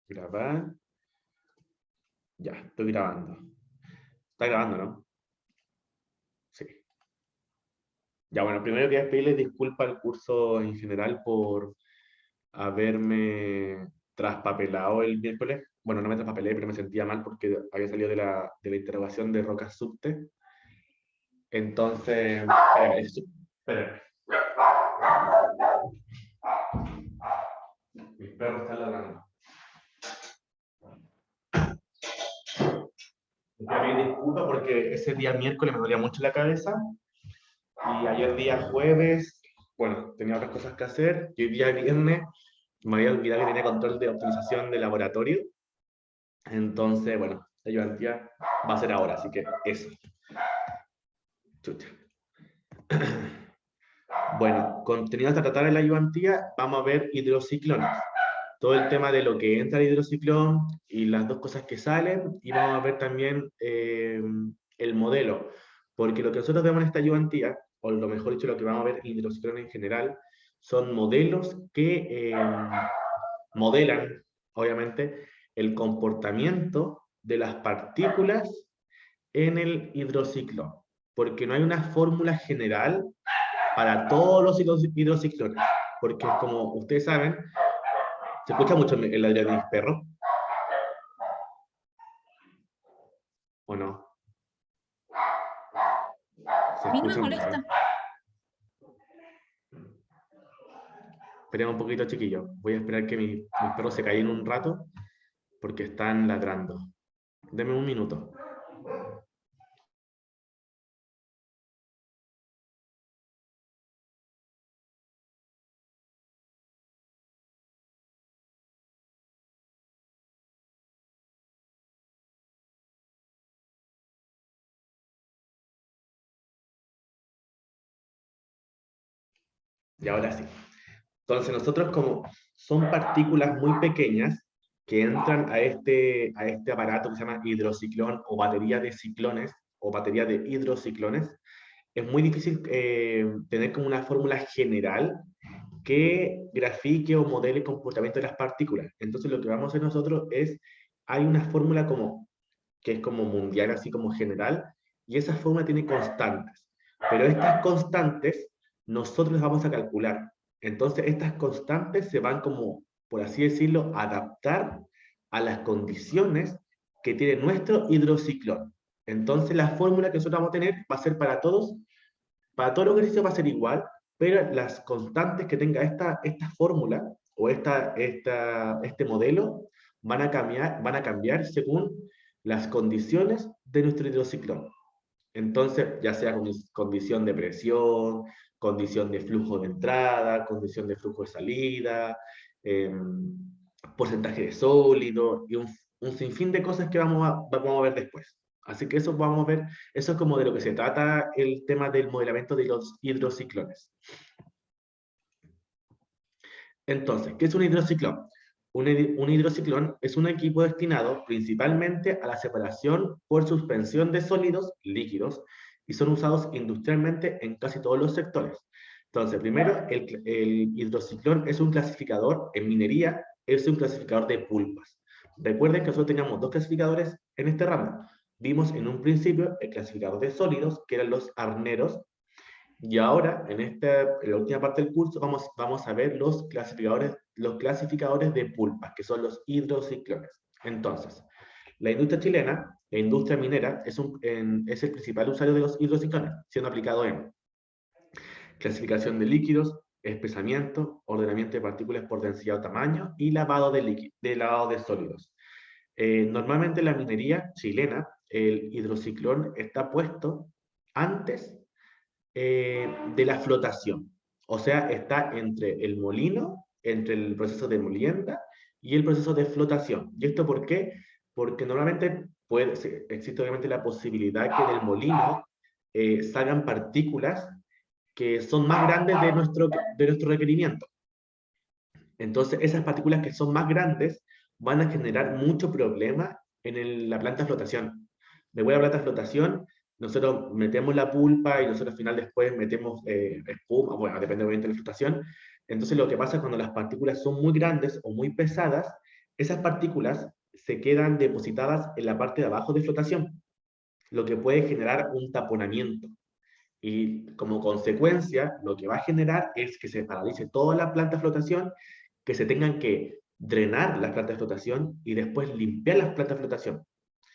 Grabar. Ya, estoy grabando. Está grabando, ¿no? Sí. Ya, bueno, primero quería pedirles disculpas al curso en general por haberme traspapelado el miércoles. Bueno, no me traspapelé, pero me sentía mal porque había salido de la interrogación de Roca Subte. Entonces, espera. Mis perros están ladrando. Quería pedir disculpas porque ese día miércoles me dolía mucho la cabeza. Y ayer día jueves, bueno, tenía otras cosas que hacer. Y hoy día viernes me había olvidado que tenía control de optimización de laboratorio. Entonces, bueno, la ayudantía va a ser ahora, así que eso. Chucha. Bueno, contenido hasta tratar en la ayudantía, vamos a ver hidrociclones. Todo el tema de lo que entra el hidrociclón y las dos cosas que salen, y vamos a ver también el modelo. Porque lo que nosotros vemos en esta ayudantía, o lo mejor dicho, lo que vamos a ver en hidrociclón en general, son modelos que modelan, obviamente, el comportamiento de las partículas en el hidrociclón, porque no hay una fórmula general para todos los hidrociclones, porque como ustedes saben, se escucha mucho el ladrido de mis perros, ¿o no? Se A mí no me escucha mucho. molesta. Esperemos un poquito, chiquillos. Voy a esperar que mis perros se callen un rato, porque están ladrando. Deme un minuto. Y ahora sí. Entonces nosotros como son partículas muy pequeñas que entran a este aparato que se llama hidrociclón o batería de ciclones o batería de hidrociclones, es muy difícil tener como una fórmula general que grafique o modele el comportamiento de las partículas. Entonces lo que vamos a hacer nosotros es, hay una fórmula como, que es como mundial, así como general, y esa fórmula tiene constantes. Pero estas constantes nosotros las vamos a calcular. Entonces estas constantes se van como, por así decirlo, a adaptar a las condiciones que tiene nuestro hidrociclón. Entonces la fórmula que nosotros vamos a tener va a ser para todos los ejercicios va a ser igual, pero las constantes que tenga esta fórmula o este modelo van a cambiar según las condiciones de nuestro hidrociclón. Entonces, ya sea condición de presión, condición de flujo de entrada, condición de flujo de salida, eh, porcentaje de sólido y un sinfín de cosas que vamos a ver después. Así que eso vamos a ver, eso es como de lo que se trata el tema del modelamiento de los hidrociclones. Entonces, ¿qué es un hidrociclón? Un hidrociclón es un equipo destinado principalmente a la separación por suspensión de sólidos líquidos y son usados industrialmente en casi todos los sectores. Entonces, primero, el hidrociclón es un clasificador, en minería, es un clasificador de pulpas. Recuerden que nosotros teníamos dos clasificadores en este ramo. Vimos en un principio el clasificador de sólidos, que eran los arneros, y ahora, en la última parte del curso, vamos a ver los clasificadores de pulpas, que son los hidrociclones. Entonces, la industria chilena, la industria minera, es el principal usuario de los hidrociclones, siendo aplicado en clasificación de líquidos, espesamiento, ordenamiento de partículas por densidad o tamaño y lavado de sólidos. Normalmente en la minería chilena, el hidrociclón está puesto antes de la flotación. O sea, está entre el molino, entre el proceso de molienda y el proceso de flotación. ¿Y esto por qué? Porque normalmente existe obviamente la posibilidad que del molino salgan partículas que son más grandes de nuestro requerimiento. Entonces, esas partículas que son más grandes van a generar mucho problema en la planta de flotación. Después de la planta de flotación, nosotros metemos la pulpa y nosotros al final después metemos espuma, bueno, depende obviamente de la flotación. Entonces, lo que pasa cuando las partículas son muy grandes o muy pesadas, esas partículas se quedan depositadas en la parte de abajo de flotación, lo que puede generar un taponamiento. Y como consecuencia, lo que va a generar es que se paralice toda la planta de flotación, que se tengan que drenar las plantas de flotación y después limpiar las plantas de flotación.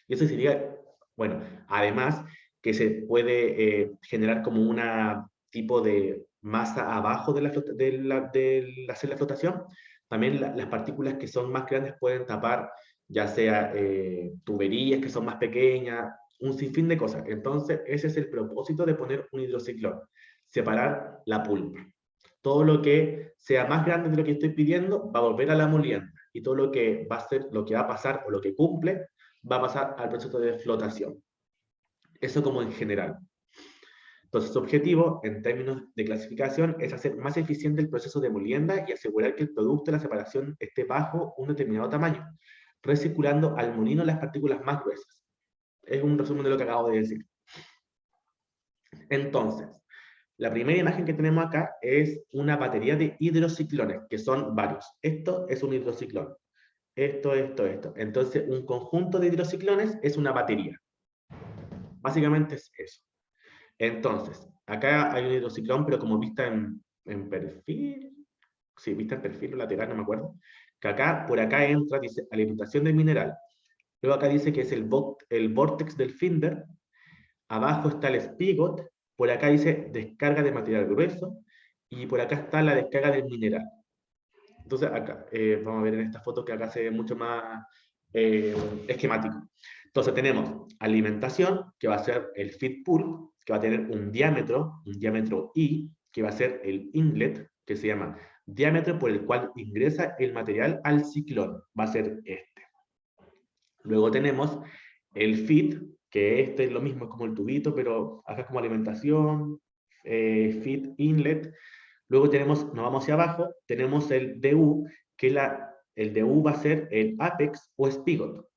Y eso sería, bueno, además que se puede generar como una tipo de masa abajo de la celda de flotación. También las partículas que son más grandes pueden tapar ya sea tuberías que son más pequeñas, un sinfín de cosas. Entonces, ese es el propósito de poner un hidrociclón, separar la pulpa. Todo lo que sea más grande de lo que estoy pidiendo va a volver a la molienda y todo lo que va a ser, lo que va a pasar o lo que cumple va a pasar al proceso de flotación. Eso como en general. Entonces, su objetivo, en términos de clasificación, es hacer más eficiente el proceso de molienda y asegurar que el producto de la separación esté bajo un determinado tamaño, recirculando al molino las partículas más gruesas. Es un resumen de lo que acabo de decir. Entonces, la primera imagen que tenemos acá es una batería de hidrociclones, que son varios. Esto es un hidrociclón. Esto. Entonces, un conjunto de hidrociclones es una batería. Básicamente es eso. Entonces, acá hay un hidrociclón, pero como vista en perfil, sí, vista en perfil o lateral, no me acuerdo, que acá, por acá entra, dice, alimentación del mineral. Luego acá dice que es el vórtex del Finder, abajo está el spigot, por acá dice descarga de material grueso, y por acá está la descarga del mineral. Entonces, acá, vamos a ver en esta foto que acá se ve mucho más esquemático. Entonces tenemos alimentación, que va a ser el feed pool, que va a tener un diámetro I, que va a ser el inlet, que se llama diámetro por el cual ingresa el material al ciclón, va a ser este. Luego tenemos el feed, que este es lo mismo, es como el tubito, pero acá es como alimentación, feed inlet. Luego tenemos, nos vamos hacia abajo, tenemos el DU, que el DU va a ser el apex o spigot,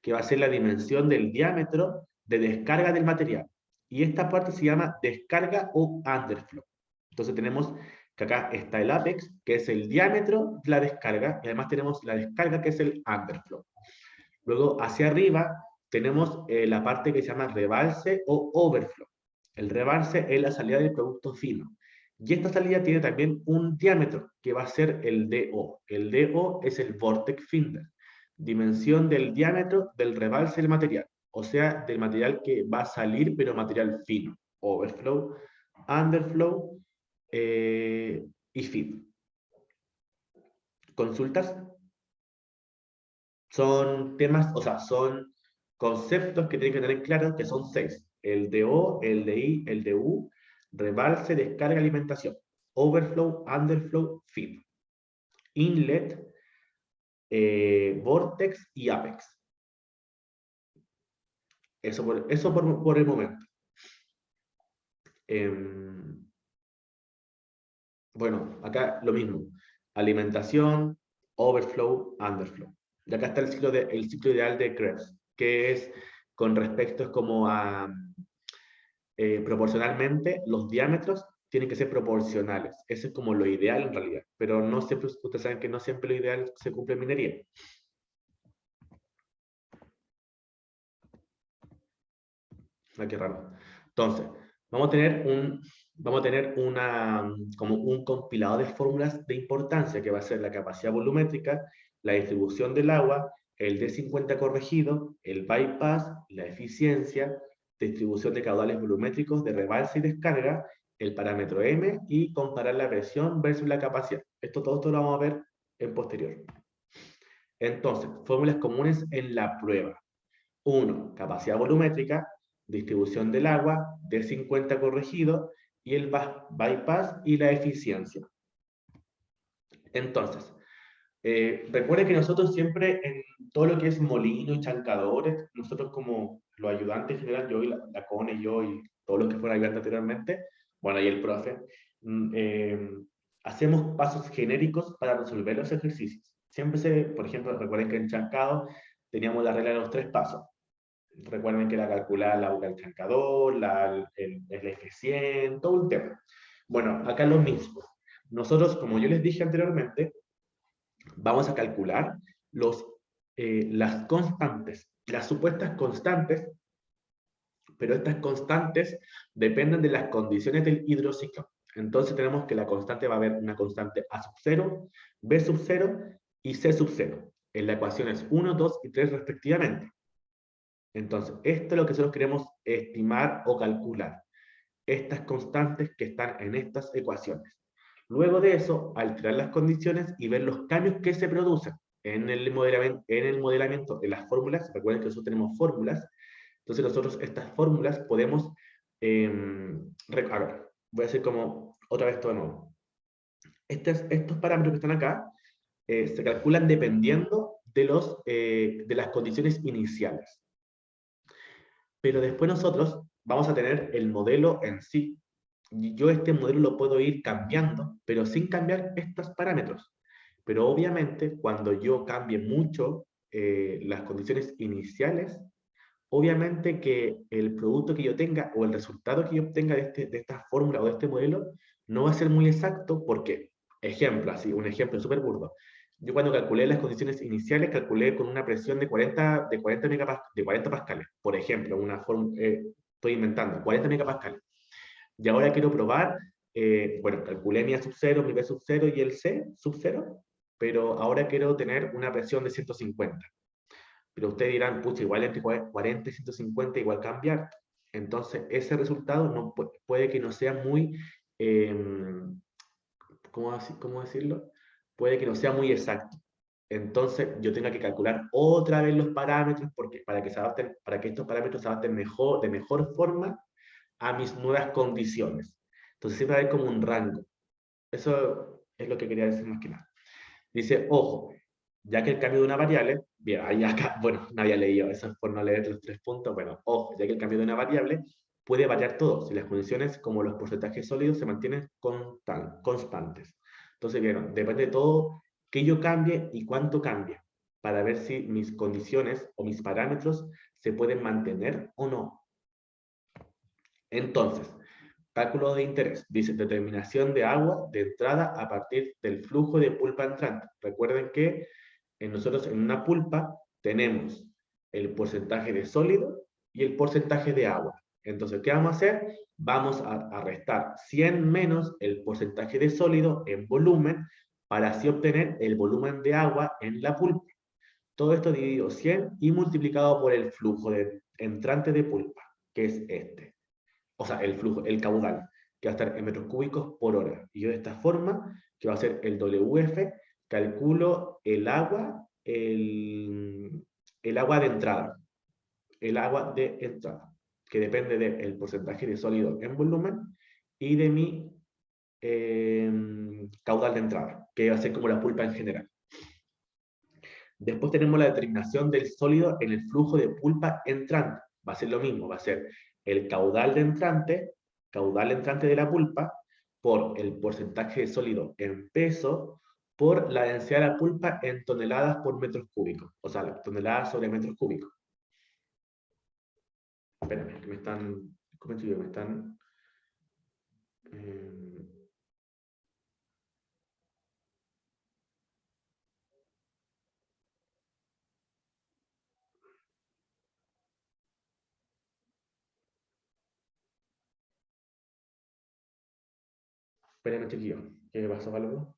que va a ser la dimensión del diámetro de descarga del material. Y esta parte se llama descarga o underflow. Entonces tenemos que acá está el apex, que es el diámetro de la descarga, y además tenemos la descarga, que es el underflow. Luego hacia arriba tenemos la parte que se llama rebalse o overflow. El rebalse es la salida del producto fino. Y esta salida tiene también un diámetro, que va a ser el DO. El DO es el vortex finder, dimensión del diámetro del rebalse del material, o sea, del material que va a salir, pero material fino. Overflow, underflow y feed. ¿Consultas? Son temas, o sea, son conceptos que tienen que tener claros, que son 6. El de O, el de I, el de U, rebalse, descarga, alimentación. Overflow, underflow, feed. Inlet, vortex y apex. Eso por el momento. Bueno, acá lo mismo. Alimentación, overflow, underflow. Y acá está el ciclo ideal de Krebs, que es con respecto es como a proporcionalmente los diámetros tienen que ser proporcionales. Eso es como lo ideal en realidad, pero no siempre, ustedes saben que no siempre lo ideal se cumple en minería. Ah, qué raro. Entonces, vamos a tener como un compilado de fórmulas de importancia que va a ser la capacidad volumétrica, la distribución del agua, el D50 corregido, el bypass, la eficiencia, distribución de caudales volumétricos de rebalse y descarga, el parámetro M y comparar la presión versus la capacidad. Todo esto lo vamos a ver en posterior. Entonces, fórmulas comunes en la prueba. 1. Capacidad volumétrica, distribución del agua, D50 corregido, y el bypass y la eficiencia. Entonces, recuerden que nosotros siempre en todo lo que es molino y chancadores, nosotros como los ayudantes en general, yo y la Cone y yo y todos los que fueron ayudantes anteriormente, bueno, y el profe, hacemos pasos genéricos para resolver los ejercicios. Por ejemplo, recuerden que en chancado teníamos la regla de los 3 pasos. Recuerden que era calcular la boca del chancador, el F100, todo un tema. Bueno, acá lo mismo. Nosotros, como yo les dije anteriormente, vamos a calcular las constantes, las supuestas constantes, pero estas constantes dependen de las condiciones del hidrociclo. Entonces tenemos que la constante va a haber una constante A sub 0, B sub 0 y C sub 0. En la ecuación es 1, 2 y 3 respectivamente. Entonces, esto es lo que nosotros queremos estimar o calcular. Estas constantes que están en estas ecuaciones. Luego de eso, alterar las condiciones y ver los cambios que se producen en el modelamiento, en las fórmulas. Recuerden que nosotros tenemos fórmulas. Entonces nosotros estas fórmulas podemos... a ver, voy a hacer como otra vez todo de nuevo. Estos parámetros que están acá se calculan dependiendo de las condiciones iniciales. Pero después nosotros vamos a tener el modelo en sí. Yo este modelo lo puedo ir cambiando, pero sin cambiar estos parámetros. Pero obviamente, cuando yo cambie mucho las condiciones iniciales, obviamente que el producto que yo tenga o el resultado que yo obtenga de esta fórmula o de este modelo no va a ser muy exacto porque, ejemplo, así, un ejemplo súper burdo. Yo cuando calculé las condiciones iniciales, calculé con una presión de 40 pascales, por ejemplo, estoy inventando, 40 megapascales. Y ahora quiero probar, bueno, calculé mi A sub 0, mi B sub 0 y el C sub 0, pero ahora quiero tener una presión de 150. Pero ustedes dirán, pucha, igual entre 40 y 150 igual cambiar. Entonces, ese resultado no, puede que no sea muy, ¿cómo decirlo? Puede que no sea muy exacto. Entonces, yo tengo que calcular otra vez los parámetros porque, para que estos parámetros se adapten de mejor forma a mis nuevas condiciones. Entonces, siempre hay como un rango. Eso es lo que quería decir más que nada. Dice, ojo, ya que el cambio de una variable, bien, ahí acá, bueno, no había leído, eso es por no leer los 3 puntos, bueno, ojo, ya que el cambio de una variable puede variar todo, si las condiciones como los porcentajes sólidos se mantienen constantes. Entonces, vieron, depende de todo que yo cambie y cuánto cambie, para ver si mis condiciones o mis parámetros se pueden mantener o no. Entonces, cálculo de interés. Dice, determinación de agua de entrada a partir del flujo de pulpa entrante. Recuerden que nosotros en una pulpa tenemos el porcentaje de sólido y el porcentaje de agua. Entonces, ¿qué vamos a hacer? Vamos a restar 100 menos el porcentaje de sólido en volumen para así obtener el volumen de agua en la pulpa. Todo esto dividido 100 y multiplicado por el flujo entrante de pulpa, que es este. O sea, el flujo, el caudal, que va a estar en metros cúbicos por hora. Y yo de esta forma, que va a ser el WF, calculo el agua de entrada. El agua de entrada, que depende del porcentaje de sólido en volumen y de mi caudal de entrada, que va a ser como la pulpa en general. Después tenemos la determinación del sólido en el flujo de pulpa entrante. Va a ser lo mismo, va a ser el caudal entrante de la pulpa por el porcentaje de sólido en peso por la densidad de la pulpa en toneladas por metros cúbicos. O sea, toneladas sobre metros cúbicos. Espérame, que me están... ¿Cómo estoy yo? Me están... espérame, chiquillo. ¿Qué pasó algo?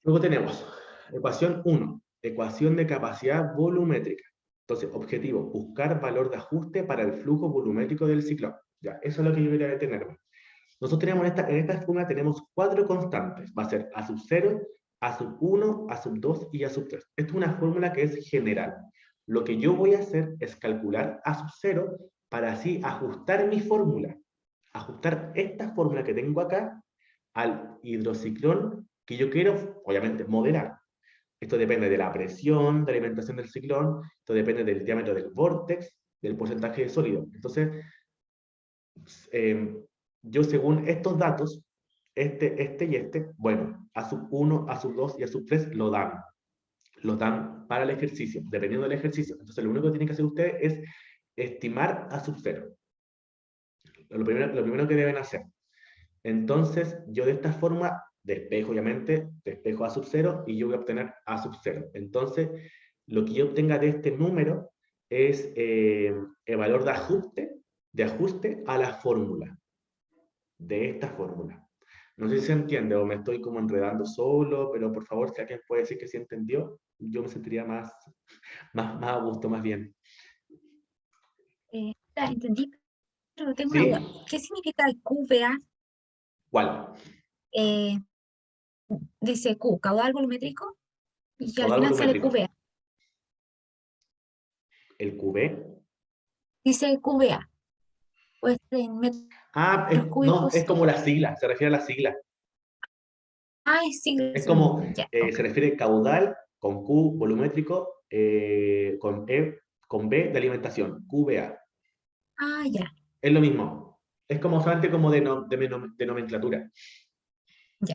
Luego tenemos ecuación 1, ecuación de capacidad volumétrica. Entonces, objetivo, buscar valor de ajuste para el flujo volumétrico del ciclón. Ya, eso es lo que yo quería detenerme. Nosotros tenemos en esta fórmula tenemos 4 constantes. Va a ser A sub 0, A sub 1, A sub 2 y A sub 3. Esta es una fórmula que es general. Lo que yo voy a hacer es calcular A sub 0 para así ajustar mi fórmula. Ajustar esta fórmula que tengo acá al hidrociclón que yo quiero, obviamente, modelar. Esto depende de la presión, de la alimentación del ciclón, esto depende del diámetro del vórtex, del porcentaje de sólido. Entonces, yo según estos datos, este y este, bueno, A sub 1, A sub 2 y A sub 3 lo dan. Lo dan para el ejercicio, dependiendo del ejercicio. Entonces, lo único que tienen que hacer ustedes es estimar A sub 0. lo primero que deben hacer. Entonces, yo de esta forma despejo, obviamente, despejo A sub 0 y yo voy a obtener A sub 0. Entonces, lo que yo obtenga de este número es el valor de ajuste a la fórmula, de esta fórmula. No sé si se entiende o me estoy como enredando solo, pero por favor, si alguien puede decir que sí entendió, yo me sentiría más a gusto, más bien. La entendí, pero tengo una ¿Sí? duda. ¿Qué significa el QVA? ¿Cuál? Eh, dice Q, caudal volumétrico, y al Caudal final sale volumétrico. QVA. El QB. Dice QVA, pues en metros Ah, no, cúbicos. es como la sigla, se refiere a la sigla. Sí, Es como, ya, ok. se refiere caudal con Q volumétrico, con B de alimentación, QBA. Ya, Es lo mismo. Es como solamente como de nomenclatura. ya.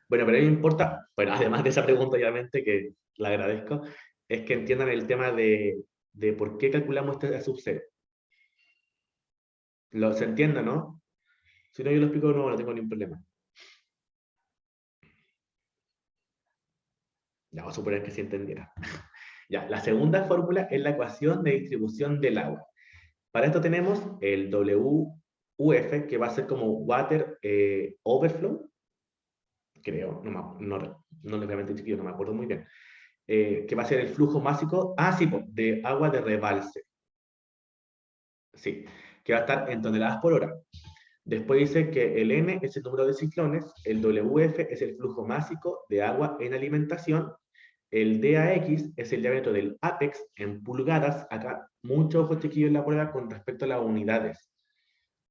Bueno, pero a mí me importa, bueno, además de esa pregunta, obviamente, que la agradezco, es que entiendan el tema de por qué calculamos este subcero. ¿Se entiende, no? Si no, yo lo explico de nuevo, no tengo ningún problema. Ya, vamos a suponer que sí entendiera. Ya, la segunda fórmula es la ecuación de distribución del agua. Para esto tenemos el WUF, que va a ser como Water Overflow, creo, no realmente chiquillo, no me acuerdo muy bien, que va a ser el flujo másico ácido de agua de rebalse. Sí, que va a estar en toneladas por hora. Después dice que el N es el número de ciclones, el WF es el flujo másico de agua en alimentación, el DAX es el diámetro del ápex en pulgadas. Acá, mucho ojo chiquillo en la prueba con respecto a las unidades.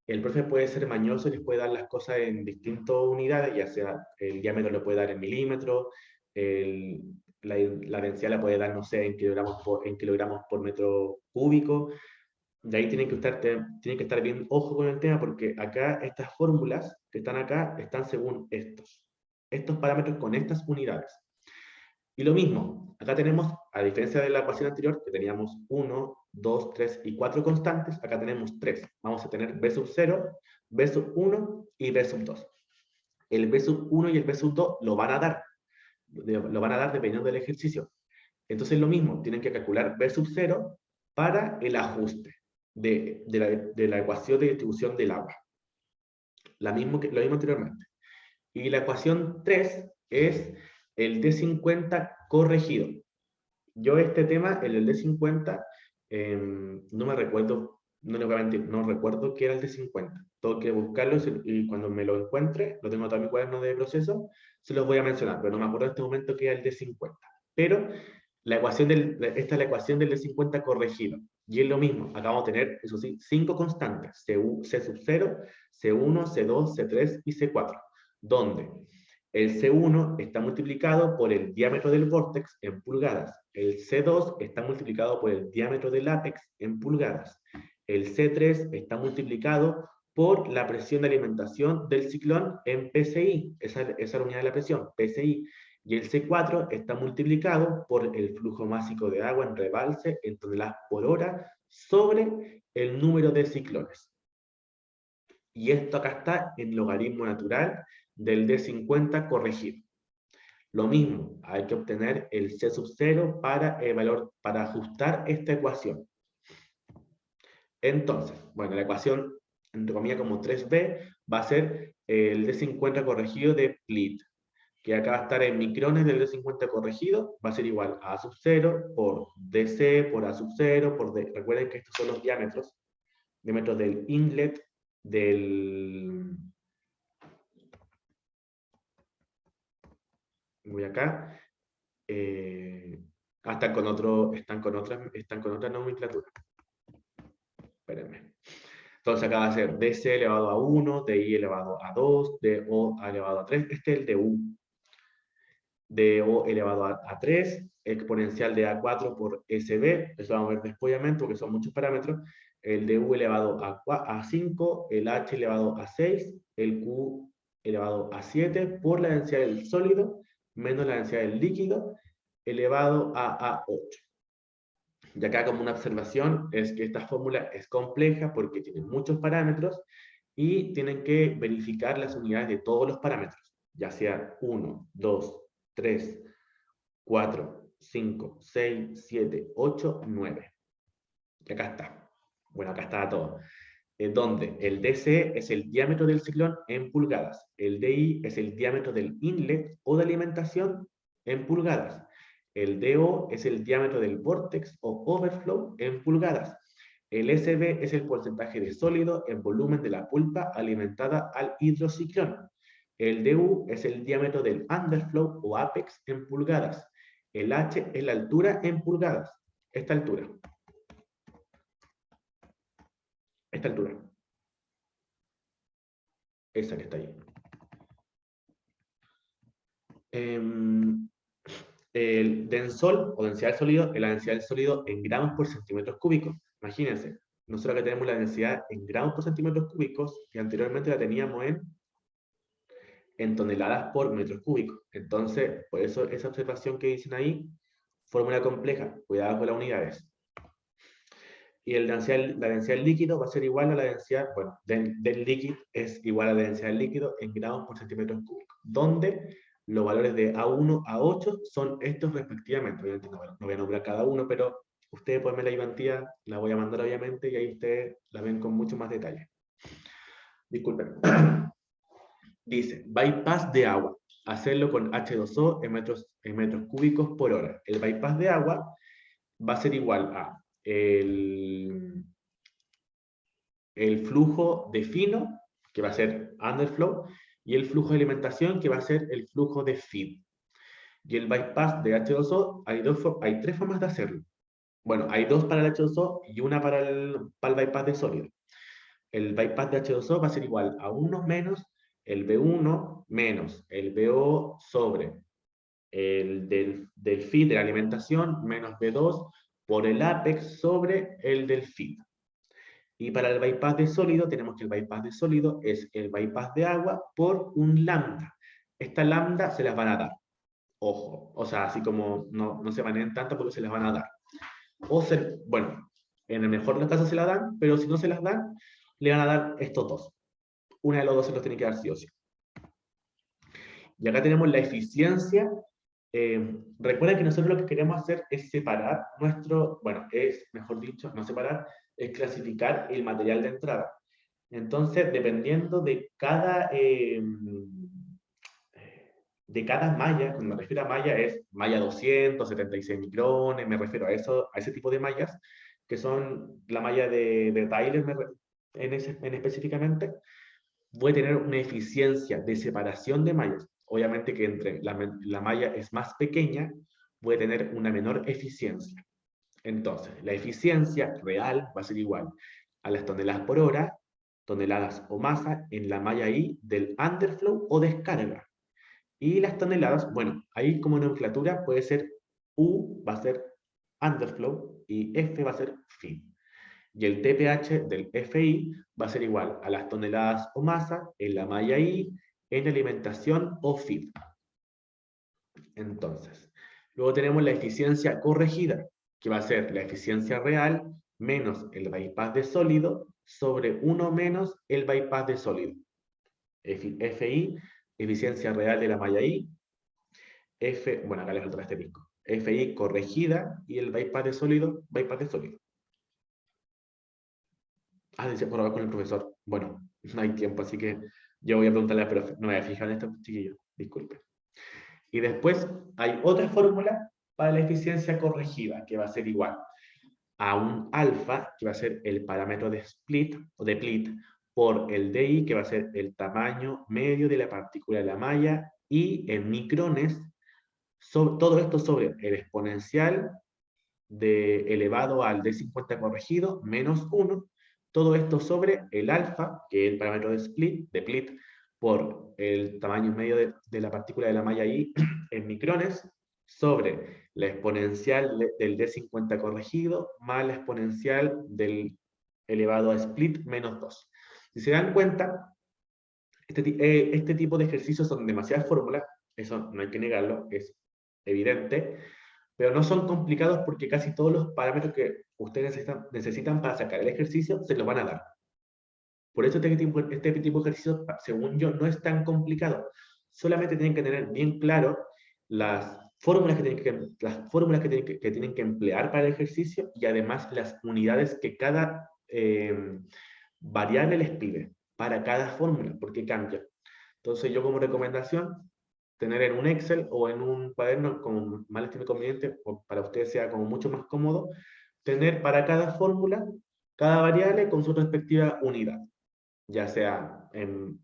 El profe puede ser mañoso y les puede dar las cosas en distintas unidades, ya sea el diámetro lo puede dar en milímetros, la densidad la puede dar, no sé, en kilogramos por metro cúbico. De ahí tienen que estar bien ojo con el tema porque acá estas fórmulas que están acá están según estos parámetros con estas unidades. Y lo mismo, acá tenemos, a diferencia de la ecuación anterior, que teníamos 1, 2, 3 y 4 constantes, acá tenemos 3. Vamos a tener B sub 0, B sub 1 y B sub 2. El B sub 1 y el B sub 2 lo van a dar dependiendo del ejercicio. Entonces lo mismo, tienen que calcular B sub 0 para el ajuste de la ecuación de distribución del agua. Lo mismo anteriormente. Y la ecuación 3 es el D50 corregido. Yo este tema, el D50, no me recuerdo, no recuerdo qué era el D50. Tengo que buscarlo y cuando me lo encuentre, lo tengo todo en mi cuaderno de proceso, se los voy a mencionar, pero no me acuerdo en este momento qué era el D50. Pero esta es la ecuación del D50 corregido. Y es lo mismo, acá vamos a tener, eso sí, 5 constantes, C sub 0, C1, C2, C3 y C4, donde el C1 está multiplicado por el diámetro del vórtex en pulgadas. El C2 está multiplicado por el diámetro del ápex en pulgadas. El C3 está multiplicado por la presión de alimentación del ciclón en PSI. Esa es la unidad de la presión, PSI. Y el C4 está multiplicado por el flujo másico de agua en rebalse en toneladas por hora sobre el número de ciclones. Y esto acá está en logaritmo natural del D50 corregido. Lo mismo, hay que obtener el C sub 0 para ajustar esta ecuación. Entonces, bueno, la ecuación, entre comillas, como 3b, va a ser el D50 corregido de Plit, que acá va a estar en micrones del D50 corregido, va a ser igual a A sub 0 por DC por A sub 0 por D. Recuerden que estos son los diámetros del inlet del... Voy acá. Están con otra nomenclatura. Espérenme. Entonces acá va a ser DC elevado a 1, DI elevado a 2, DO elevado a 3. Este es el DU. DO elevado a 3, exponencial de A4 por SB. Eso vamos a ver después, obviamente, porque son muchos parámetros. El DU elevado a 5, el H elevado a 6, el Q elevado a 7 por la densidad del sólido menos la densidad del líquido elevado a 8. Y acá como una observación es que esta fórmula es compleja porque tiene muchos parámetros y tienen que verificar las unidades de todos los parámetros, ya sea 1, 2, 3, 4, 5, 6, 7, 8, 9. Y acá está. Bueno, acá está todo. Donde el DC es el diámetro del ciclón en pulgadas, el DI es el diámetro del inlet o de alimentación en pulgadas, el DO es el diámetro del vortex o overflow en pulgadas, el SB es el porcentaje de sólido en volumen de la pulpa alimentada al hidrociclón, el DU es el diámetro del underflow o apex en pulgadas, el H es la altura en pulgadas, esta altura. Esta altura. Esa que está ahí. El densol o densidad del sólido es la densidad del sólido en gramos por centímetros cúbicos. Imagínense, nosotros acá tenemos la densidad en gramos por centímetros cúbicos y anteriormente la teníamos en toneladas por metros cúbicos. Entonces, por eso esa observación que dicen ahí, fórmula compleja, cuidado con las unidades. Y la densidad del líquido va a ser igual a la densidad, bueno, del líquido es igual a la densidad del líquido en gramos por centímetros cúbicos, donde los valores de A1 a 8 son estos respectivamente. Obviamente no voy a nombrar cada uno, pero ustedes pueden ver la ayudantía, la voy a mandar obviamente, y ahí ustedes la ven con mucho más detalle. Disculpen. Dice, bypass de agua, hacerlo con H2O en metros cúbicos por hora. El bypass de agua va a ser igual a el flujo de fino, que va a ser underflow, y el flujo de alimentación, que va a ser el flujo de feed. Y el bypass de H2O, hay tres formas de hacerlo. Bueno, hay dos para el H2O y una para el bypass de sólido. El bypass de H2O va a ser igual a 1 menos el B1 menos el BO sobre el del feed de la alimentación menos B2 por el apex sobre el del feed. Y para el bypass de sólido, tenemos que el bypass de sólido es el bypass de agua por un lambda. Esta lambda se las van a dar. Ojo, o sea, así como no se van tanto porque se las van a dar. Bueno, en el mejor de los casos se la dan, pero si no se las dan, le van a dar estos dos. Una de los dos se los tiene que dar sí o sí. Y acá tenemos la eficiencia. Recuerden que nosotros lo que queremos hacer es separar mejor dicho, no separar, es clasificar el material de entrada. Entonces, dependiendo de cada malla, cuando me refiero a malla es malla 276 micrones, me refiero a ese tipo de mallas, que son la malla de Tyler en específicamente, voy a tener una eficiencia de separación de mallas. Obviamente que entre la malla es más pequeña, voy a tener una menor eficiencia. Entonces, la eficiencia real va a ser igual a las toneladas por hora, toneladas o masa en la malla I del underflow o descarga. Y las toneladas, bueno, ahí como nomenclatura puede ser U va a ser underflow y F va a ser feed. Y el TPH del FI va a ser igual a las toneladas o masa en la malla I, en alimentación o feed. Entonces, luego tenemos la eficiencia corregida, que va a ser la eficiencia real menos el bypass de sólido sobre 1 menos el bypass de sólido. FI, eficiencia real de la malla I, bueno, acá le falta este pico. FI corregida y el bypass de sólido, bypass de sólido. Decía por hablar con el profesor. Bueno, no hay tiempo, así que yo voy a preguntarle al profe. No me voy a fijar en esto, chiquillos. Disculpen. Y después hay otra fórmula para la eficiencia corregida, que va a ser igual a un alfa, que va a ser el parámetro de split o de plit, por el DI, que va a ser el tamaño medio de la partícula de la malla, y en micrones, todo esto sobre el exponencial elevado al D50 corregido, menos 1, todo esto sobre el alfa, que es el parámetro de Plit, por el tamaño medio de la partícula de la malla I en micrones, sobre la exponencial del D50 corregido, más la exponencial del elevado a split, menos 2. Si se dan cuenta, este tipo de ejercicios son demasiadas fórmulas, eso no hay que negarlo, es evidente, pero no son complicados porque casi todos los parámetros que ustedes necesitan para sacar el ejercicio se los van a dar. Por eso este tipo de ejercicio, según yo, no es tan complicado. Solamente tienen que tener bien claro las fórmulas que tienen que emplear para el ejercicio y además las unidades que cada variable les pide para cada fórmula, porque cambia. Entonces yo como recomendación, tener en un Excel o en un cuaderno como más estime conveniente, o para ustedes sea como mucho más cómodo, tener para cada fórmula, cada variable con su respectiva unidad, ya sea en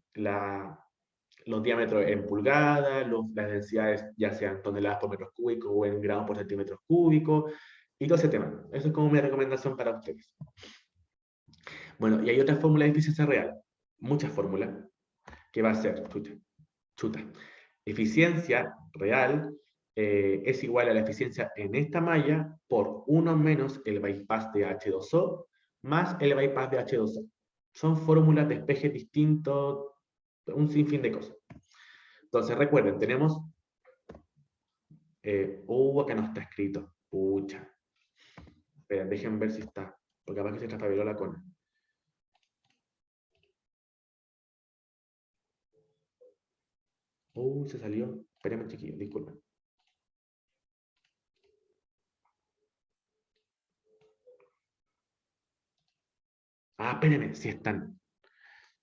los diámetros en pulgadas, las densidades ya sean toneladas por metros cúbicos o en gramos por centímetros cúbicos, y todo ese tema. Eso es como mi recomendación para ustedes. Bueno, y hay otras fórmulas de eficiencia real, muchas fórmulas, que va a ser, chuta, eficiencia real es igual a la eficiencia en esta malla por 1 menos el bypass de H2O más el bypass de H2O. Son fórmulas de espejes distintos, un sinfín de cosas. Entonces recuerden, tenemos... acá no está escrito. Pucha. Espera, dejen ver si está. Porque capaz que se traspabiló la cona. Se salió. Espérenme, chiquillos, disculpen. Espérenme, sí están.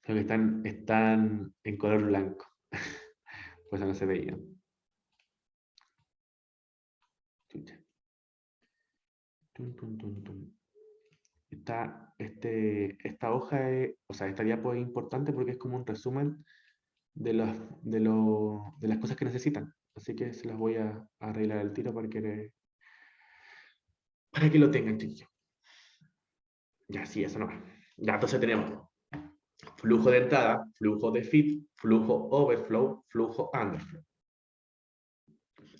Creo que están en color blanco. Pues no se veían. Chucha. Tum, tum, tum, tum. Esta hoja, o sea, esta diapo es importante porque es como un resumen de las cosas que necesitan. Así que se las voy a arreglar al tiro para que lo tengan, chiquillos. Ya, sí, eso no va. Ya, entonces tenemos flujo de entrada, flujo de feed, flujo overflow, flujo underflow.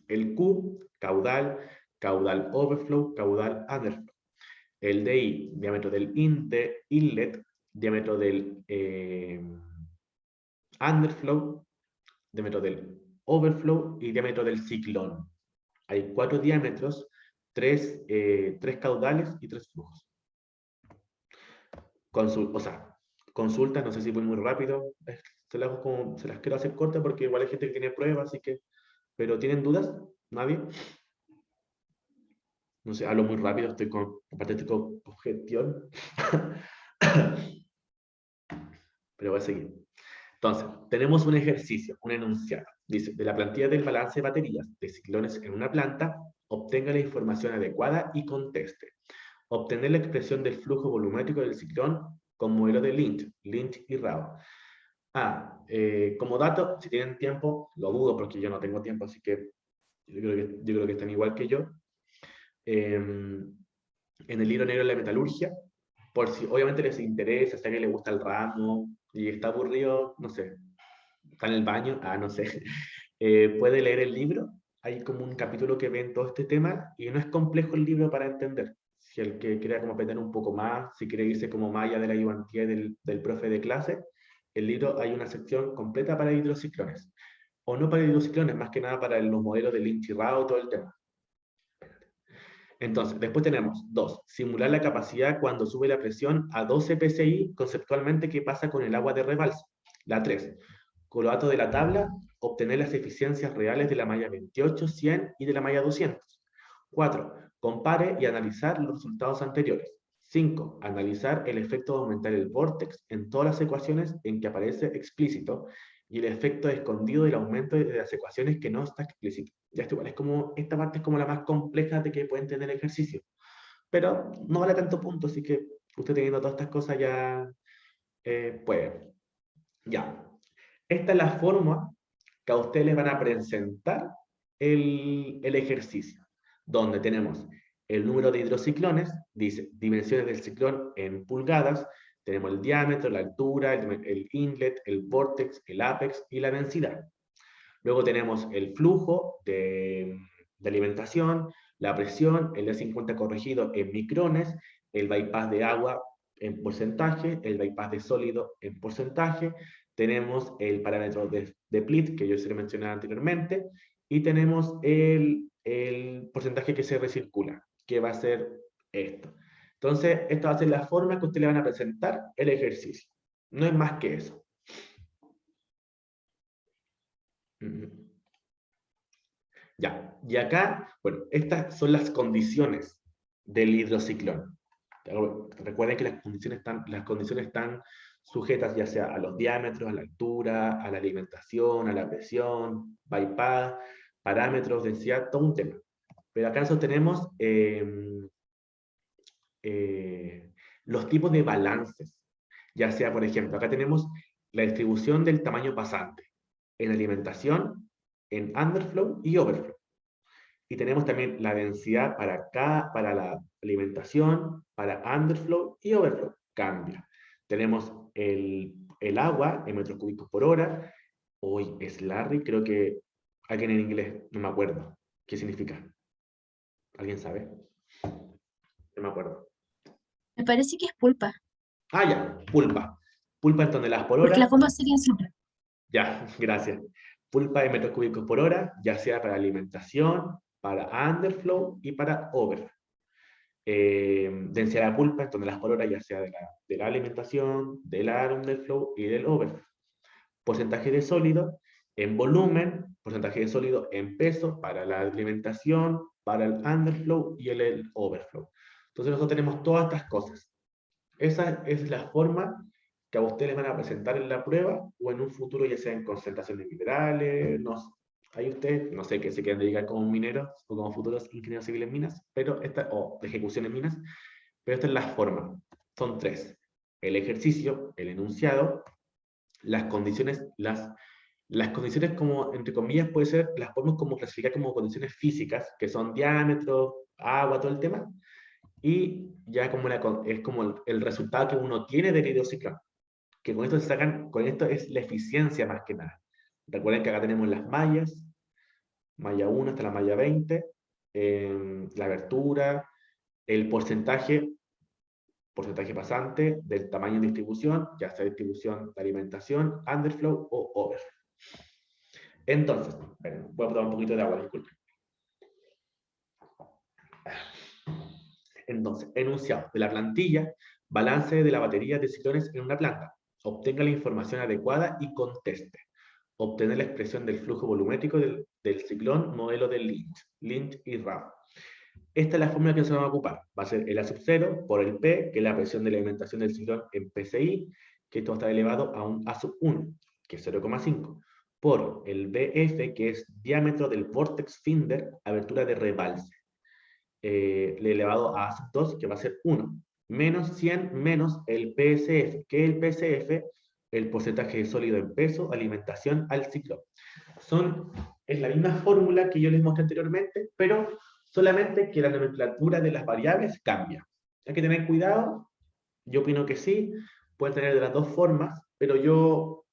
El Q, caudal, caudal overflow, caudal underflow. El DI, diámetro del inlet, diámetro del underflow, diámetro del overflow y diámetro del ciclón. Hay 4 diámetros, 3 caudales y 3 flujos. Consultas, no sé si voy muy rápido, se las quiero hacer cortas porque igual hay gente que tiene pruebas, así que, pero ¿tienen dudas? ¿Nadie? No sé, hablo muy rápido, aparte estoy con congestión. Pero voy a seguir. Entonces, tenemos un ejercicio, un enunciado. Dice, de la plantilla del balance de baterías de ciclones en una planta, obtenga la información adecuada y conteste. Obtener la expresión del flujo volumétrico del ciclón con modelo de Lynch y Rao. Como dato, si tienen tiempo, lo dudo porque yo no tengo tiempo, así que yo creo que están igual que yo. En el libro negro de la metalurgia, por si obviamente les interesa, si a alguien le gusta el ramo y está aburrido, no sé, está en el baño, no sé, puede leer el libro. Hay como un capítulo que ve en todo este tema y no es complejo el libro para entender. Si el que quiera como aprender un poco más, si quiere irse como más allá de la ayudantía del profe de clase, el libro hay una sección completa para hidrociclones. O no para hidrociclones, más que nada para los modelos de Lynch y Rao, todo el tema. Entonces, después tenemos 2. Simular la capacidad cuando sube la presión a 12 psi, conceptualmente, ¿qué pasa con el agua de rebalsa? La 3. Con lo datos de la tabla, obtener las eficiencias reales de la malla 28, 100 y de la malla 200. 4. Compare y analizar los resultados anteriores. 5. Analizar el efecto de aumentar el vórtex en todas las ecuaciones en que aparece explícito y el efecto escondido del aumento de las ecuaciones que no está explícito. Ya esto igual es como, esta parte es como la más compleja de que pueden tener el ejercicio. Pero no vale tanto punto, así que usted teniendo todas estas cosas ya puede. Ya. Esta es la forma que a ustedes les van a presentar el ejercicio, donde tenemos el número de hidrociclones, dice dimensiones del ciclón en pulgadas, tenemos el diámetro, la altura, el inlet, el vortex, el apex y la densidad. Luego tenemos el flujo de alimentación, la presión, el E50 corregido en micrones, el bypass de agua en porcentaje, el bypass de sólido en porcentaje, tenemos el parámetro de Plitt, que yo se lo mencioné anteriormente, y tenemos el porcentaje que se recircula, que va a ser esto. Entonces, esta va a ser la forma que ustedes le van a presentar el ejercicio. No es más que eso. Ya, y acá, bueno, estas son las condiciones del hidrociclón. Recuerden que las condiciones están sujetas ya sea a los diámetros, a la altura, a la alimentación, a la presión, bypass, parámetros, densidad, todo un tema. Pero acá nosotros tenemos los tipos de balances. Ya sea, por ejemplo, acá tenemos la distribución del tamaño pasante en alimentación, en underflow y overflow. Y tenemos también la densidad para la alimentación, para underflow y overflow. Cambia. Tenemos el agua en metros cúbicos por hora. Hoy es Larry, creo que alguien en inglés, no me acuerdo. ¿Qué significa? ¿Alguien sabe? No me acuerdo. Me parece que es pulpa, Ah, ya, pulpa. Pulpa en toneladas por porque las hora. bombas serían siempre. Ya, gracias. Pulpa de metros cúbicos por hora, ya sea para alimentación, para underflow y para overflow. Densidad de pulpa en toneladas por hora, ya sea de la alimentación, del underflow y del overflow. Porcentaje de sólido en volumen, porcentaje de sólido en peso para la alimentación, para el underflow y el overflow. Entonces nosotros tenemos todas estas cosas. Esa es la forma que a ustedes les van a presentar en la prueba o en un futuro, ya sea en concentraciones minerales, no sé. Ahí ustedes, no sé qué se quieren dedicar como mineros o como futuros ingenieros civiles en minas, pero o de ejecución en minas, pero esta es la forma. Son tres: el ejercicio, el enunciado, las condiciones, las condiciones como, entre comillas, puede ser, las podemos como clasificar como condiciones físicas, que son diámetro, agua, todo el tema, y ya como es como el resultado que uno tiene del hidrociclón, que con esto se sacan, con esto es la eficiencia más que nada. Recuerden que acá tenemos las mallas, malla 1 hasta la malla 20, la abertura, el porcentaje pasante del tamaño de distribución, ya sea distribución de alimentación, underflow o overflow. Entonces, bueno, voy a tomar un poquito de agua, disculpen. Entonces, enunciado de la plantilla, balance de la batería de ciclones en una planta. Obtenga la información adecuada y conteste. Obtener la expresión del flujo volumétrico del ciclón modelo de Lynch y Rao. Esta es la fórmula que se va a ocupar. Va a ser el A sub 0 por el P, que es la presión de la alimentación del ciclón en PSI, que esto está elevado a un A sub 1, que es 0,5, por el BF, que es diámetro del vortex Finder, abertura de rebalse, elevado a A sub 2, que va a ser 1, menos 100 menos el PSF, que es el PSF, el porcentaje de sólido en peso, alimentación al ciclón. Es la misma fórmula que yo les mostré anteriormente, pero solamente que la nomenclatura de las variables cambia. Hay que tener cuidado, yo opino que sí, pueden tener de las dos formas, pero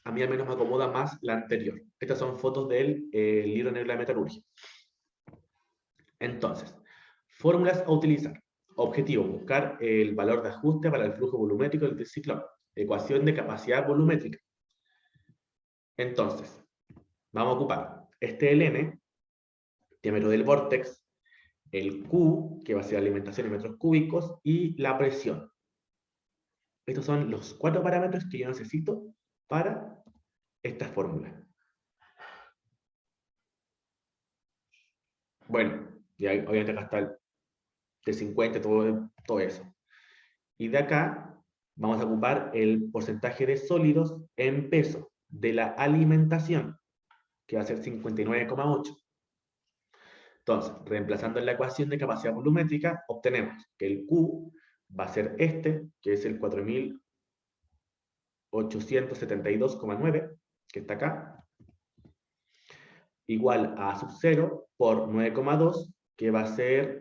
a mí al menos me acomoda más la anterior. Estas son fotos del libro negro de la metalurgia. Entonces, fórmulas a utilizar. Objetivo: buscar el valor de ajuste para el flujo volumétrico del ciclón. Ecuación de capacidad volumétrica. Entonces, vamos a ocupar este ln, diámetro del vórtex, el Q, que va a ser alimentación en metros cúbicos, y la presión. Estos son los 4 parámetros que yo necesito para esta fórmula. Bueno, y ahí, obviamente acá está el T50, todo eso. Y de acá vamos a ocupar el porcentaje de sólidos en peso de la alimentación, que va a ser 59,8. Entonces, reemplazando en la ecuación de capacidad volumétrica, obtenemos que el Q va a ser este, que es el 4872,9, que está acá, igual a sub 0 por 9,2, que va a ser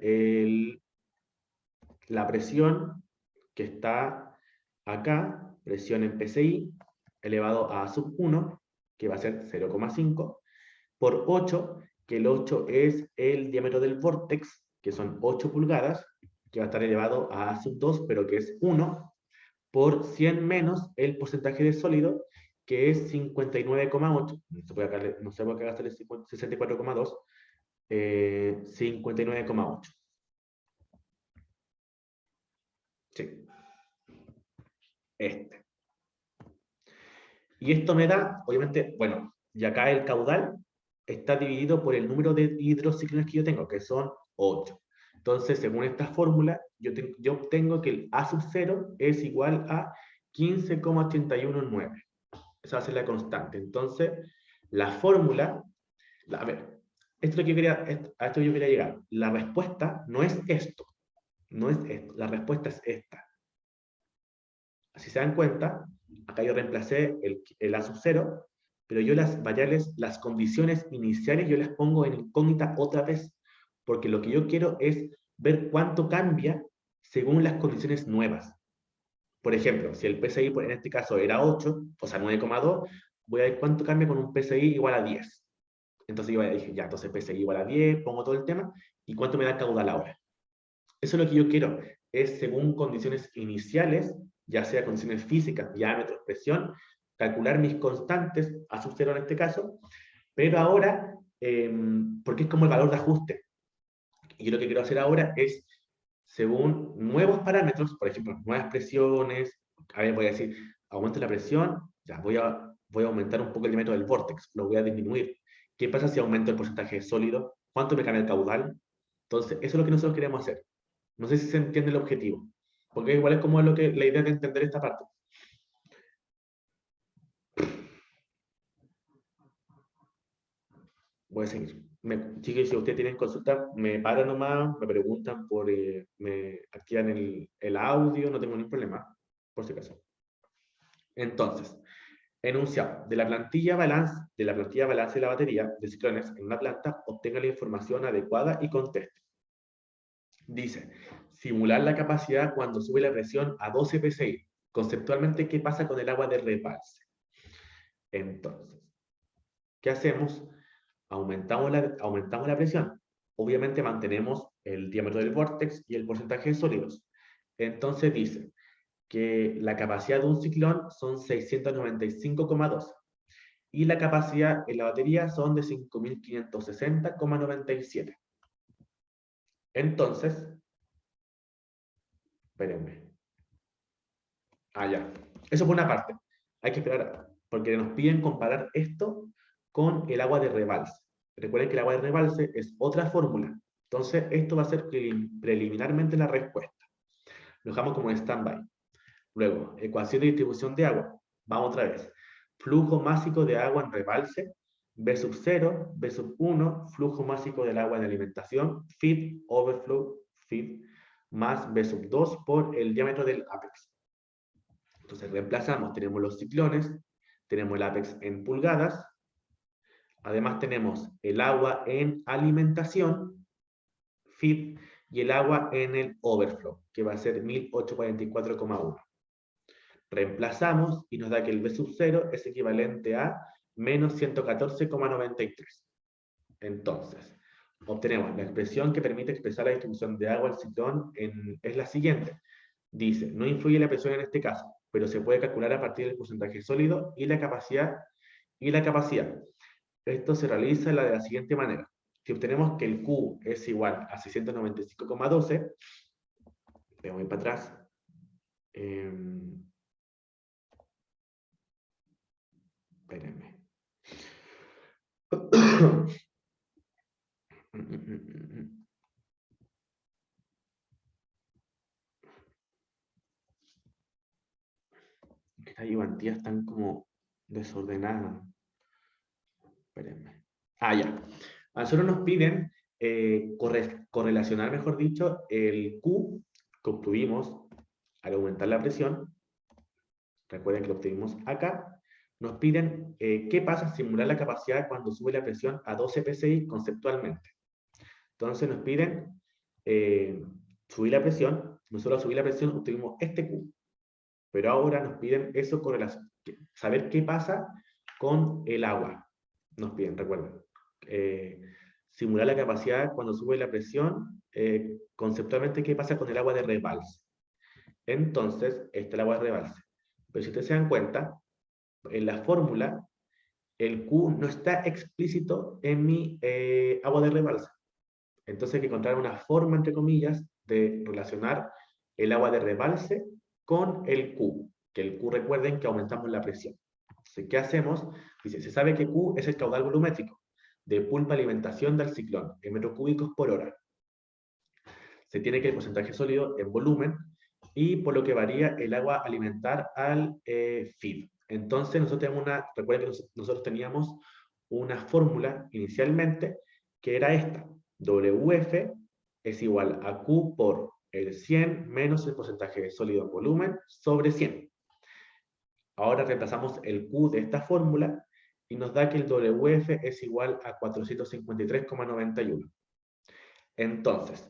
la presión que está acá, presión en PSI, elevado a sub 1, que va a ser 0,5, por 8, que el 8 es el diámetro del vórtex, que son 8 pulgadas, que va a estar elevado a sub 2, pero que es 1, por 100 menos el porcentaje de sólido, que es 59,8. No sé por qué gastar el 64,2. 59,8. Sí. Este. Y esto me da, obviamente, bueno, y acá el caudal está dividido por el número de hidrociclones que yo tengo, que son 8. Entonces, según esta fórmula, yo obtengo que el A sub 0 es igual a 15,819. Esa va a ser la constante. Entonces, la fórmula, a ver, a esto yo quería llegar. La respuesta no es esto, no es esto, la respuesta es esta. Si se dan cuenta, acá yo reemplacé el A sub 0, pero yo las variables, las condiciones iniciales, yo las pongo en incógnita otra vez, porque lo que yo quiero es ver cuánto cambia según las condiciones nuevas. Por ejemplo, si el PSI en este caso era 8, o sea 9,2, voy a ver cuánto cambia con un PSI igual a 10. Entonces yo dije, ya, entonces PSI igual a 10, pongo todo el tema, y cuánto me da caudal ahora. Eso es lo que yo quiero, es según condiciones iniciales, ya sea condiciones físicas, diámetro, presión, calcular mis constantes, a sub 0 en este caso, pero ahora, porque es como el valor de ajuste. Y yo lo que quiero hacer ahora es, según nuevos parámetros, por ejemplo, nuevas presiones, a ver, voy a decir, aumento la presión, ya voy a aumentar un poco el diámetro del vórtex, lo voy a disminuir. ¿Qué pasa si aumento el porcentaje sólido? ¿Cuánto me cambia el caudal? Entonces, eso es lo que nosotros queremos hacer. No sé si se entiende el objetivo, porque igual es como la idea de entender esta parte. Voy a seguir. Chicos, si ustedes tienen consulta, me paran nomás, me preguntan me activan el audio, no tengo ningún problema, por si acaso. Entonces, enunciado. De la plantilla balance de la batería de ciclones en una planta, obtenga la información adecuada y conteste. Dice, simular la capacidad cuando sube la presión a 12 psi. Conceptualmente, ¿qué pasa con el agua de rebalse? Entonces, ¿qué hacemos? Aumentamos la presión. Obviamente mantenemos el diámetro del vórtex y el porcentaje de sólidos. Entonces dice que la capacidad de un ciclón son 695,2 y la capacidad en la batería son de 5560,97. Entonces, espérenme. Ya. Eso por una parte. Hay que esperar, porque nos piden comparar esto con el agua de rebalse. Recuerden que el agua de rebalse es otra fórmula. Entonces, esto va a ser preliminarmente la respuesta. Lo dejamos como en stand-by. Luego, ecuación de distribución de agua. Vamos otra vez. Flujo másico de agua en rebalse, V sub 0, V sub 1, flujo másico del agua en alimentación, feed, overflow, feed, más V sub 2 por el diámetro del apex. Entonces reemplazamos, tenemos los ciclones, tenemos el apex en pulgadas, además tenemos el agua en alimentación, feed, y el agua en el overflow, que va a ser 1844,1. Reemplazamos y nos da que el V sub 0 es equivalente a menos 114,93. Entonces, obtenemos la expresión que permite expresar la distribución de agua al ciclón es la siguiente. Dice, no influye la presión en este caso, pero se puede calcular a partir del porcentaje sólido y la capacidad. Esto se realiza de la siguiente manera. Si obtenemos que el Q es igual a 695,12, me voy para atrás. Espérenme. Estas ayudantías están como desordenadas. Espérenme. Ya. A nosotros nos piden correlacionar, mejor dicho, el Q que obtuvimos al aumentar la presión. Recuerden que lo obtuvimos acá. Nos piden qué pasa simular la capacidad cuando sube la presión a 12 psi conceptualmente. Entonces nos piden subir la presión. Nosotros al subir la presión obtuvimos este Q. Pero ahora nos piden eso saber qué pasa con el agua. Nos piden, recuerden. Simular la capacidad cuando sube la presión, conceptualmente qué pasa con el agua de rebalse. Entonces, esta es el agua de rebalse. Pero si ustedes se dan cuenta, en la fórmula, el Q no está explícito en mi agua de rebalse. Entonces hay que encontrar una forma, entre comillas, de relacionar el agua de rebalse con el Q. Que el Q, recuerden que aumentamos la presión. Entonces, ¿qué hacemos? Dice, se sabe que Q es el caudal volumétrico de pulpa alimentación del ciclón en metros cúbicos por hora. Se tiene que el porcentaje sólido en volumen y por lo que varía el agua alimentar al feed. Entonces, nosotros tenemos recuerden que nosotros teníamos una fórmula inicialmente que era esta. WF es igual a Q por el 100 menos el porcentaje de sólido en volumen sobre 100. Ahora reemplazamos el Q de esta fórmula y nos da que el WF es igual a 453,91. Entonces,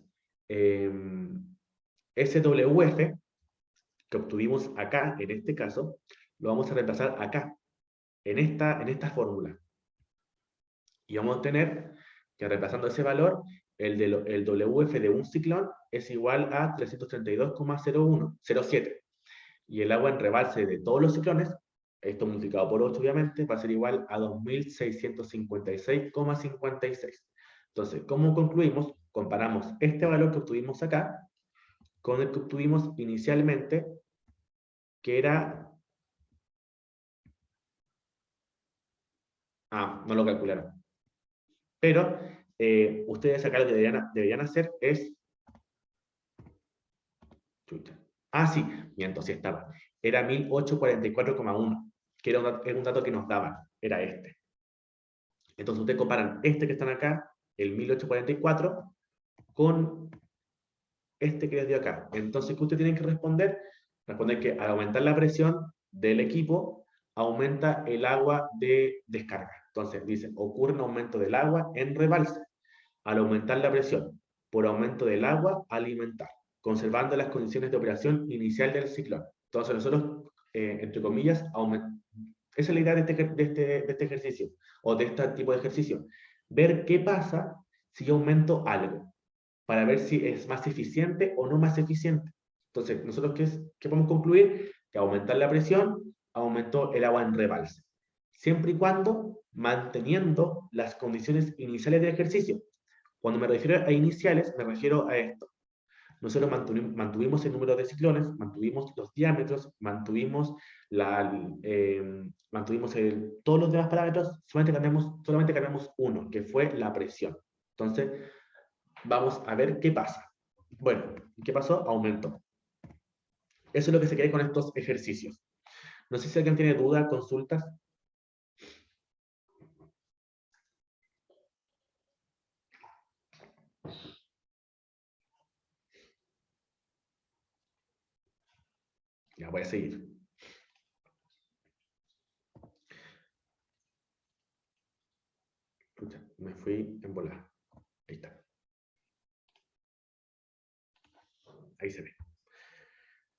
ese WF que obtuvimos acá, en este caso, lo vamos a reemplazar acá, en esta fórmula. Y vamos a tener que, reemplazando ese valor, el WF de un ciclón es igual a 332,07. Y el agua en rebalse de todos los ciclones, esto multiplicado por 8 obviamente, va a ser igual a 2656,56. Entonces, ¿cómo concluimos? Comparamos este valor que obtuvimos acá con el que obtuvimos inicialmente, que era... no lo calcularon. Pero ustedes acá lo que deberían hacer es... sí, miento, sí estaba. Era 1844,1, que era un dato que nos daban, era este. Entonces ustedes comparan este que están acá, el 1844, con este que les dio acá. Entonces, ¿qué ustedes tienen que responder? Responder que al aumentar la presión del equipo, aumenta el agua de descarga. Entonces, dice, ocurre un aumento del agua en rebalse al aumentar la presión por aumento del agua alimentar, conservando las condiciones de operación inicial del ciclón. Entonces, nosotros, entre comillas, esa es la idea de este ejercicio, o de este tipo de ejercicio. Ver qué pasa si yo aumento algo, para ver si es más eficiente o no más eficiente. Entonces, nosotros, ¿qué podemos concluir? Que aumentar la presión aumentó el agua en rebalse, siempre y cuando manteniendo las condiciones iniciales del ejercicio. Cuando me refiero a iniciales, me refiero a esto. Nosotros mantuvimos el número de ciclones, mantuvimos los diámetros, mantuvimos todos los demás parámetros, solamente cambiamos uno, que fue la presión. Entonces, vamos a ver qué pasa. Bueno, ¿qué pasó? Aumentó. Eso es lo que se quiere con estos ejercicios. No sé si alguien tiene dudas, consultas. Ya voy a seguir. Escucha, me fui en volar. Ahí está. Ahí se ve.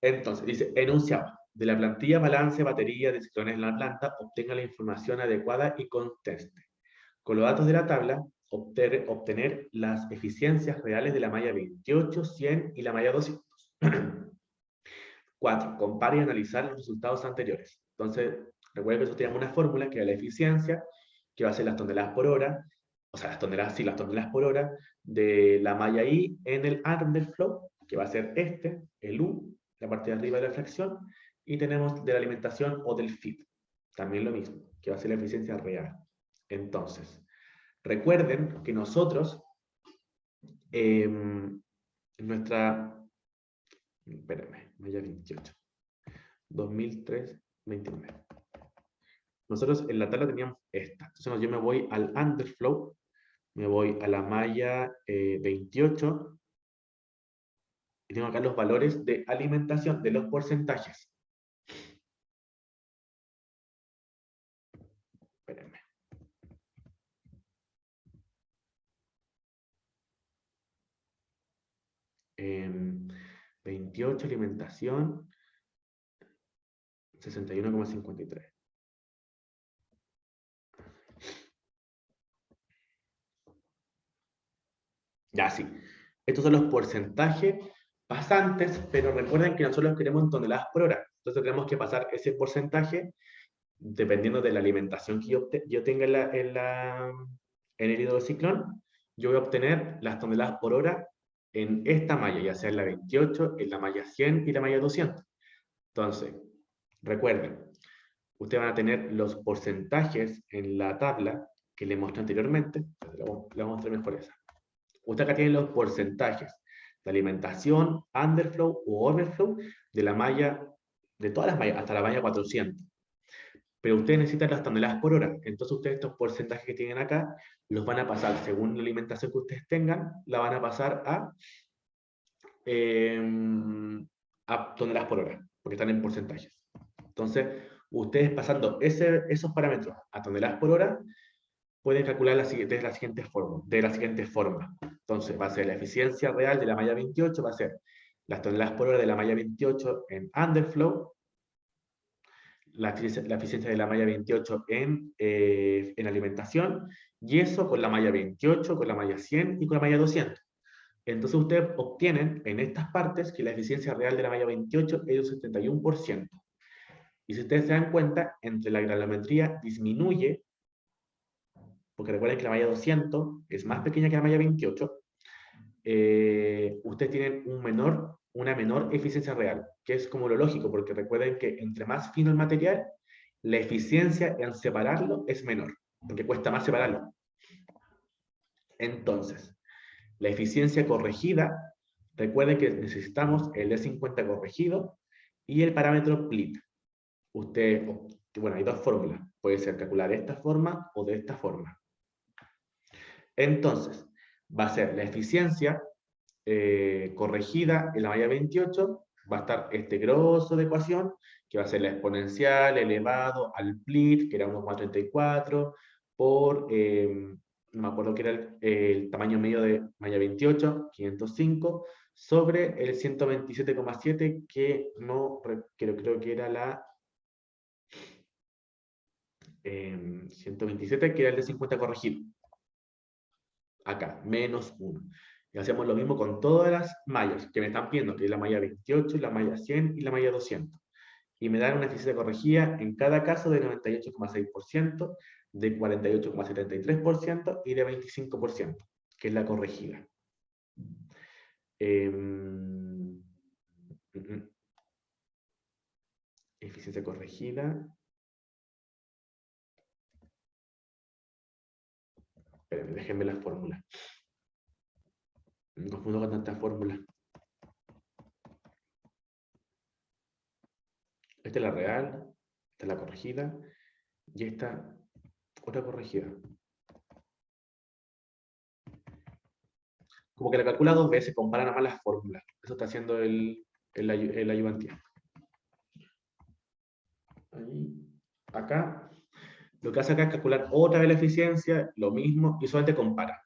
Entonces, dice, enunciado. De la plantilla balance batería de ciclones en la planta, obtenga la información adecuada y conteste. Con los datos de la tabla, obtener las eficiencias reales de la malla 28, 100 y la malla 200. 4. Compare y analizar los resultados anteriores. Entonces, recuerden que nosotros teníamos una fórmula que era la eficiencia, que va a ser las toneladas por hora, o sea, las toneladas por hora de la malla I en el underflow, que va a ser el U, la parte de arriba de la fracción, y tenemos de la alimentación o del feed, también lo mismo, que va a ser la eficiencia real. Entonces, recuerden que nosotros, nuestra... Espérame, malla 28. 2003, 29. Nosotros en la tabla teníamos esta. Entonces yo me voy al underflow, me voy a la malla 28, y tengo acá los valores de alimentación, de los porcentajes. Espérenme. 28 alimentación, 61,53. Ya, sí. Estos son los porcentajes pasantes, pero recuerden que nosotros queremos en toneladas por hora. Entonces tenemos que pasar ese porcentaje dependiendo de la alimentación que yo tenga en el hidrociclón. Yo voy a obtener las toneladas por hora en esta malla, ya sea en la 28, en la malla 100 y la malla 200. Entonces, recuerden, ustedes van a tener los porcentajes en la tabla que les mostré anteriormente. Le voy a mostrar mejor esa. Usted acá tiene los porcentajes de alimentación, underflow u overflow de la malla, de todas las mallas, hasta la malla 400. Pero ustedes necesitan las toneladas por hora. Entonces ustedes estos porcentajes que tienen acá los van a pasar, según la alimentación que ustedes tengan, la van a pasar a toneladas por hora, porque están en porcentajes. Entonces, ustedes pasando esos parámetros a toneladas por hora, pueden calcular de la siguiente forma. Entonces, va a ser la eficiencia real de la malla 28, va a ser las toneladas por hora de la malla 28 en underflow, la eficiencia de la malla 28 en alimentación, y eso con la malla 28, con la malla 100 y con la malla 200. Entonces ustedes obtienen en estas partes que la eficiencia real de la malla 28 es un 71%. Y si ustedes se dan cuenta, entre la granulometría disminuye, porque recuerden que la malla 200 es más pequeña que la malla 28, ustedes tienen una menor eficiencia real, que es como lo lógico, porque recuerden que entre más fino el material, la eficiencia en separarlo es menor, porque cuesta más separarlo. Entonces, la eficiencia corregida, recuerden que necesitamos el D50 corregido y el parámetro PLIT. Bueno, hay dos fórmulas. Puede ser calcular de esta forma o de esta forma. Entonces, va a ser la eficiencia corregida en la malla 28, va a estar este grosso de ecuación, que va a ser la exponencial elevado al PLIT, que era 1,34, por, no me acuerdo qué era el tamaño medio de malla 28, 505, sobre el 127,7, que no creo que era la 127, que era el de 50 corregido. Acá, menos 1. Y hacemos lo mismo con todas las mallas que me están pidiendo, que es la malla 28, la malla 100 y la malla 200. Y me dan una eficiencia corregida en cada caso de 98,6%, de 48,73% y de 25%, que es la corregida. Eficiencia corregida. Espérenme, déjenme la fórmula. Me confundo con tantas fórmulas. Esta es la real, esta es la corregida, y esta otra corregida. Como que la calcula dos veces, compara nada más las fórmulas. Eso está haciendo el ayudante. Acá, lo que hace acá es calcular otra vez la eficiencia, lo mismo, y solamente compara.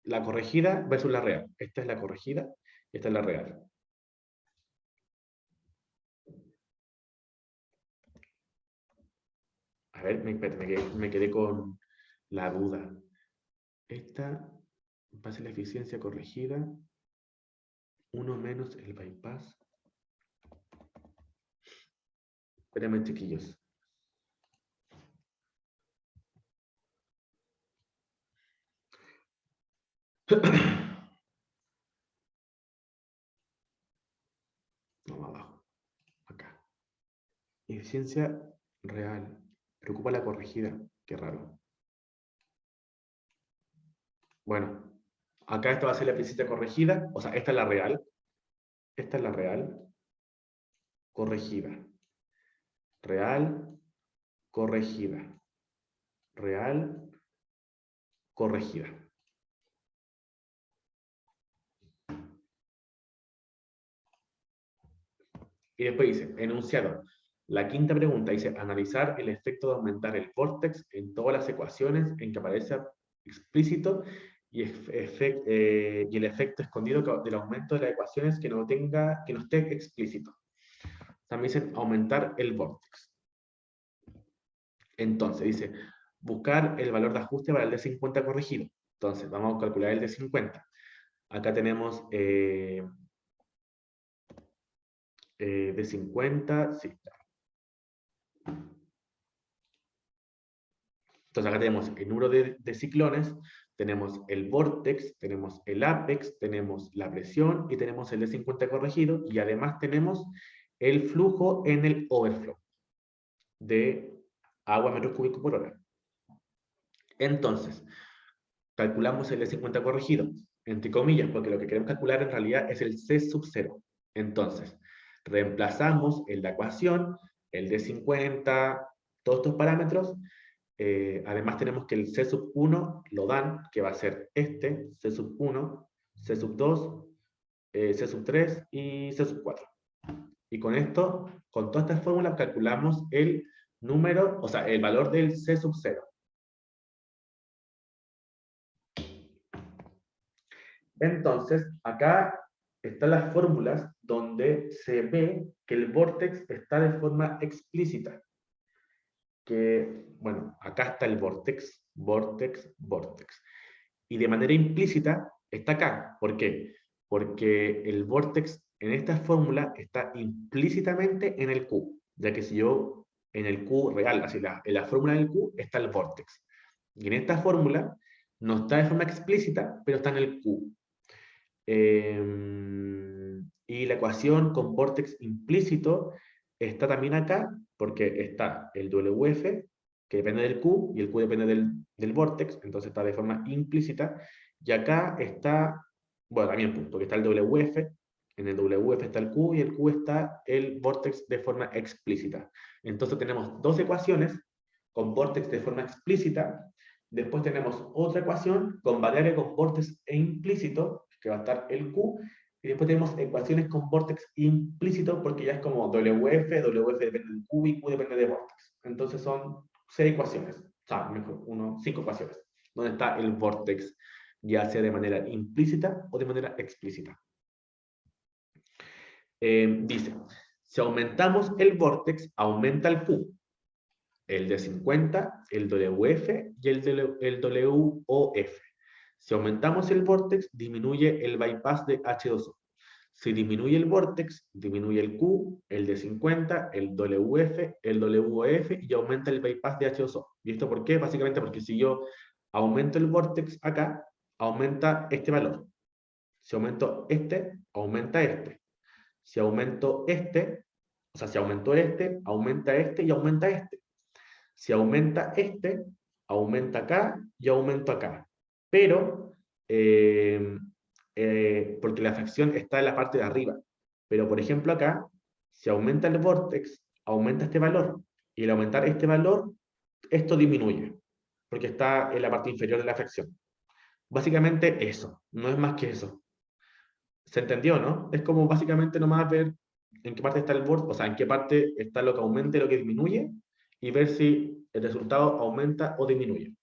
La corregida versus la real. Esta es la corregida, y esta es la real. A ver, me quedé con la duda. Esta va a ser la eficiencia corregida, 1 menos el bypass. Espérenme, chiquillos. Vamos abajo. Acá. Eficiencia real. Preocupa la corregida. Qué raro. Bueno, acá esta va a ser la eficiencia corregida. O sea, esta es la real. Esta es la real. Corregida. Real. Corregida. Real. Corregida. Y después dice, enunciado. La quinta pregunta dice, analizar el efecto de aumentar el vórtex en todas las ecuaciones en que aparece explícito y el efecto escondido del aumento de las ecuaciones que no esté explícito. También dicen aumentar el vórtex. Entonces dice, buscar el valor de ajuste para el D50 corregido. Entonces vamos a calcular el D50. Acá tenemos D50, sí. Entonces acá tenemos el número de ciclones, tenemos el vórtex, tenemos el apex, tenemos la presión y tenemos el D50 corregido, y además tenemos el flujo en el overflow de agua metros cúbicos por hora. Entonces, calculamos el D50 corregido, entre comillas, porque lo que queremos calcular en realidad es el C sub 0. Entonces, reemplazamos en la ecuación el D50, todos estos parámetros. Además tenemos que el C sub 1 lo dan, que va a ser este, C sub 1, C sub 2, C sub 3 y C sub 4. Y con esto, con todas estas fórmulas, calculamos el número, o sea, el valor del C sub 0. Entonces, acá están las fórmulas donde se ve que el vórtex está de forma explícita. Que, bueno, acá está el vórtex, vórtex, vórtex. Y de manera implícita está acá. ¿Por qué? Porque el vórtex en esta fórmula está implícitamente en el Q, ya que si yo en el Q real, así en la fórmula del Q está el vórtex. Y en esta fórmula no está de forma explícita, pero está en el Q. Y la ecuación con vórtex implícito está también acá, porque está el WF, que depende del Q, y el Q depende del vórtex, entonces está de forma implícita. Y acá está, bueno, también, porque está el WF, en el WF está el Q, y el Q está el vórtex de forma explícita. Entonces tenemos dos ecuaciones con vórtex de forma explícita. Después tenemos otra ecuación con variable con vórtex e implícito, que va a estar el Q, y después tenemos ecuaciones con vórtex implícito, porque ya es como WF, WF depende del Q y Q depende de vórtex. Entonces son 6 ecuaciones, o sea, mejor, 5 ecuaciones, donde está el vórtex, ya sea de manera implícita o de manera explícita. Dice, si aumentamos el vórtex, aumenta el Q, el D50, el WF y el WOF. Si aumentamos el vórtex, disminuye el bypass de H2O. Si disminuye el vórtex, disminuye el Q, el D50, el WF, el WOF y aumenta el bypass de H2O. ¿Y esto por qué? Básicamente porque si yo aumento el vórtex acá, aumenta este valor. Si aumento este, aumenta este. Si aumento este, o sea, si aumento este, aumenta este y aumenta este. Si aumenta este, aumenta acá y aumento acá. Pero, porque la fracción está en la parte de arriba. Pero, por ejemplo, acá, si aumenta el vórtex, aumenta este valor. Y al aumentar este valor, esto disminuye. Porque está en la parte inferior de la fracción. Básicamente eso. No es más que eso. ¿Se entendió, no? Es como básicamente nomás ver en qué parte está el vórtex, o sea, en qué parte está lo que aumenta y lo que disminuye, y ver si el resultado aumenta o disminuye.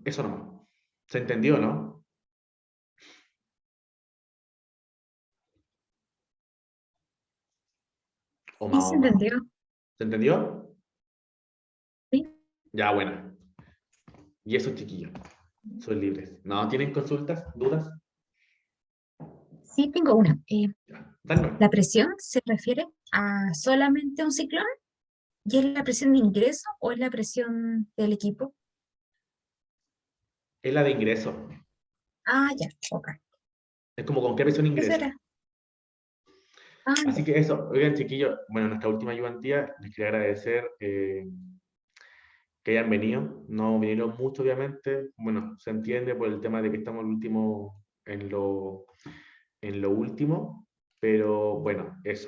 Eso nomás. ¿Se entendió, no? O Sí, más se o menos. entendió. ¿Se entendió? Sí, Ya, bueno. Y eso, chiquillos. Son libres. ¿No tienen consultas, dudas? sí, tengo una. Ya, dale. ¿La presión se refiere a solamente un ciclón? ¿Y es la presión de ingreso o es la presión del equipo? Es la de ingreso. Ah, ya, ok. Es como con qué presión Eso ingreso. era. Ah, Así ya. que eso, oigan, chiquillos, bueno, nuestra última ayudantía, les quería agradecer que hayan venido. No vinieron mucho, obviamente. Bueno, se entiende por el tema de que estamos el último en lo último, pero bueno, eso.